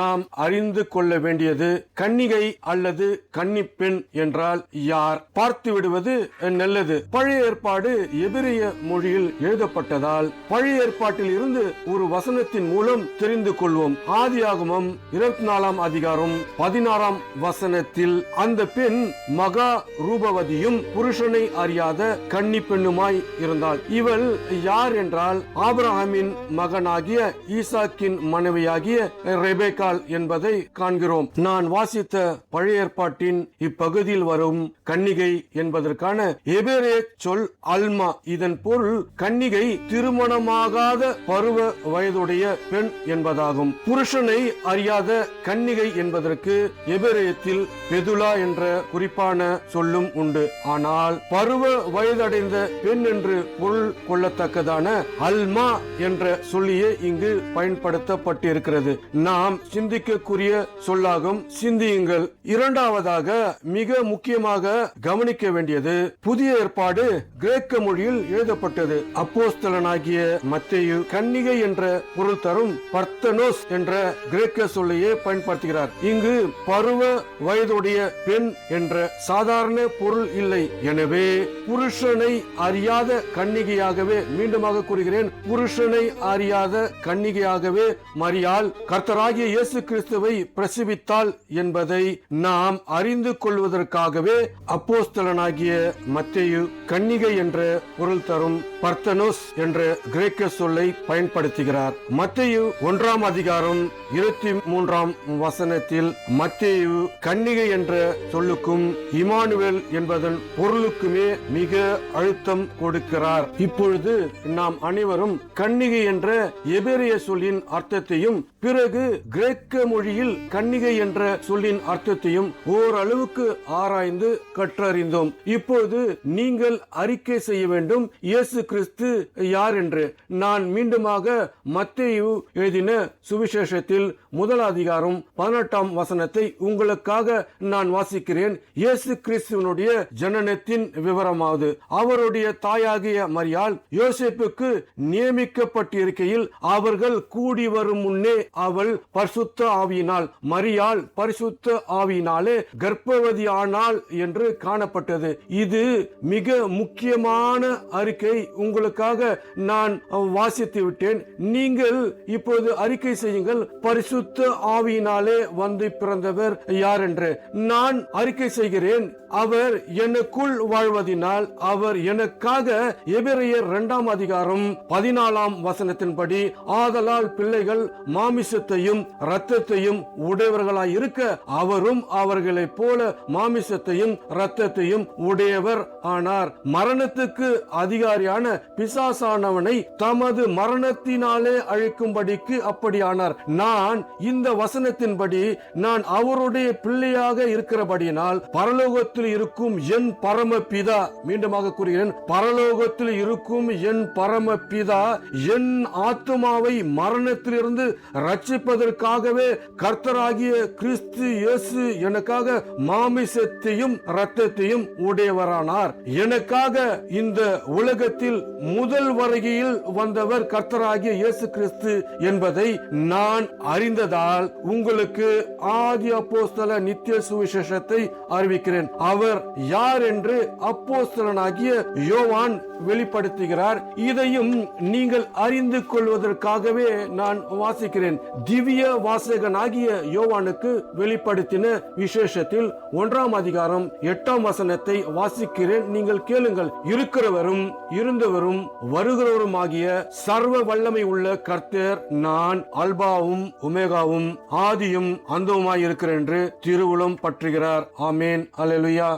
நாம் அறிந்து கொள்ள வேண்டியது கன்னிகை அல்லது கன்னிப்பெண் என்றால் யார்? பார்த்து விடுவது நல்லது. பழைய ஏற்பாடு எபிரிய மொழியில் எழுதப்பட்டதால் பழைய ஏற்பாட்டில் இருந்து ஒரு வசனத்தின் மூலம் தெரிந்து கொள்வோம். ஆதியாகமம் 24 அதிகாரம் 16 வசனத்தில் அந்த பெண் மகா ரூபவதியும் புருஷனை அறியாத கன்னி பெண்ணுமாய் இருந்தாள். இவள் யார் என்றால் ஆபிரகாமின் மகனாகிய ஈசாக்கின் மனைவியாகிய ரெபேக்காள் என்பதை காண்கிறோம். நான் வாசித்த பழைய ஏற்பாட்டின் இப்பகுதியில் வரும் கன்னிகை என்பதற்கான எபிரேய சொல் அல்மா. இதன் பொருள் கன்னிகை திருமணமாகாத பருவ வயதுடைய பெண் என்பதாகும். புருஷனை அறியாத கன்னிகை என்பதற்கு எபிரேயத்தில் பெதுலா என்ற குறிப்பான சொல்லும் உண்டு. ஆனால் பருவ வயதடைந்த பெண் என்று பொருள் கொள்ளத்தக்கதான அல்மா என்ற சொல்லியே இங்கு பயன்படுத்தப்பட்டிருக்கிறது. நாம் சிந்திக்கக்கூடிய சொல்லாகும். சிந்தியுங்கள். இரண்டாவதாக மிக முக்கியமாக கவனிக்க வேண்டியது புதிய ஏற்பாடு கிரேக்க மொழியில் எழுதப்பட்டது. அப்போஸ்தலனாகிய மத்தேயு கன்னிகை என்ற பொருள் தரும் பர்த்தனோஸ் என்ற கிரேக்க சொல்லையே பயன்படுத்துகிறார். இங்கு பருவ வயதுடைய பெண் என்ற சாதாரண பொருள் இல்லை. எனவே புருஷனை அறியாத கன்னிகையாகவே, மீண்டுமாக கூறுகிறேன், புருஷனை அறியாத கன்னிகையாகவே மரியாள் கர்த்தராகிய இயேசு கிறிஸ்துவை பிரசவித்தாள் என்பதை நாம் அறிந்து கொள்வதற்காகவே அப்போஸ்தலனாகிய மத்தேயு கன்னிகை என்ற பொருள் தரும் பர்த்தனோஸ் என்ற கிரேக்க சொல்லை பயன்படுத்துகிறார். மத்தேயு 1 அதிகாரம் 23 வசனத்தில் மத்தேயு கன்னிகை என்ற சொல்லுக்கும் இமானுவேல் என்பதன் பொருளுக்குமே மிக அழுத்தம் கொடுக்கிறார். இப்பொழுது நாம் அனைவரும் கன்னிகை என்ற எபிரேய சொல்லின் அர்த்தத்தையும் பிறகு கிரேக்க மொழியில் கன்னிகை என்ற சொல்லின் அர்த்தத்தையும் ஓரளவுக்கு ஆராய்ந்து கற்றறிந்தோம். இப்போது நீங்கள் அறிக்கை செய்ய வேண்டும், இயேசு கிறிஸ்து யார் என்று. நான் மீண்டுமாக மத்தேயு எழுதின சுவிசேஷத்தில் 1 அதிகாரம் 18 வசனத்தை உங்களுக்காக நான் வாசிக்கிறேன். இயேசு கிறிஸ்துவனுடைய ஜனனத்தின் விவரமாவது, அவருடைய தாயாகிய மரியாள் யோசேப்புக்கு நியமிக்கப்பட்டிருக்கையில் அவர்கள் கூடி வரும் முன்னே அவள் பரிசுத்த ஆவியினால், மரியாள் பரிசுத்த ஆவியினாலே கர்ப்பவதி ஆனாள் என்று காணப்பட்டது. இது மிக முக்கியமான அறிக்கை. உங்களுக்காக நான் வாசித்து விட்டேன். நீங்கள் இப்போது அறிக்கை செய்யுங்கள், பரிசுத்த ஆவியினாலே வந்து பிறந்தவர் யார் என்று. நான் அறிக்கை செய்கிறேன், அவர் எனக்குள் வாழ்வதினால் அவர் எனக்காக எபிரேயர் 2 அதிகாரம் 14 வசனத்தின்படி ஆதலால் பிள்ளைகள் மாமிசத்தையும் இரத்தத்தையும் உடையவர்களாய் இருக்க அவரும் அவர்களைப் போல மாமிசத்தையும் இரத்தத்தையும் உடையவர் ஆனார். மரணத்துக்கு அதிகாரியான பிசாசானவனை தமது மரணத்தினாலே அழிக்கும்படிக்கு அப்படியானார். நான் இந்த வசனத்தின்படி நான் அவருடைய பிள்ளையாக இருக்கிறபடியினால் பரலோகத்தில் இருக்கும் என் பரமபிதா, மீண்டுமாக கூறுகிறேன், பரலோகத்தில் இருக்கும் என் பரமபிதா என் ஆத்துமாவை மரணத்திலிருந்து ரட்சிப்பதற்காகவே கர்த்தராகிய கிறிஸ்து இயேசு எனக்காக மாமிசத்தையும் இரத்தத்தையும் உடையவரானார். எனக்காக இந்த உலகத்தில் முதல் வருகையில் வந்தவர் கர்த்தராகிய இயேசு கிறிஸ்து என்பதை நான் அறிந்ததால் உங்களுக்கு ஆதி அப்போஸ்தல நித்திய சுவிசேஷத்தை அறிவிக்கிறேன். அவர் யார் என்று அப்போஸ்தலனாகிய யோவான் வெளிப்படுத்துகிறார். இதையும் நீங்கள் அறிந்து கொள்வதற்காகவே நான் வாசிக்கிறேன். திவ்ய வாசகனாகிய யோவானுக்கு வெளிப்படுத்தின விசேஷத்தில் 1 அதிகாரம் 8 வசனத்தை வாசிக்கிறேன். நீங்கள் கேளுங்கள். இருக்கிறவரும் இருந்தவரும் வருகிறவரும் ஆகிய சர்வ வல்லமை உள்ள கர்த்தர் நான் அல்பாவும் ஒமேகாவும் ஆதியும் அந்தவுமாய் இருக்கிறேன் என்று திருவுளம் பற்றுகிறார். ஆமேன். அல்லேலூயா.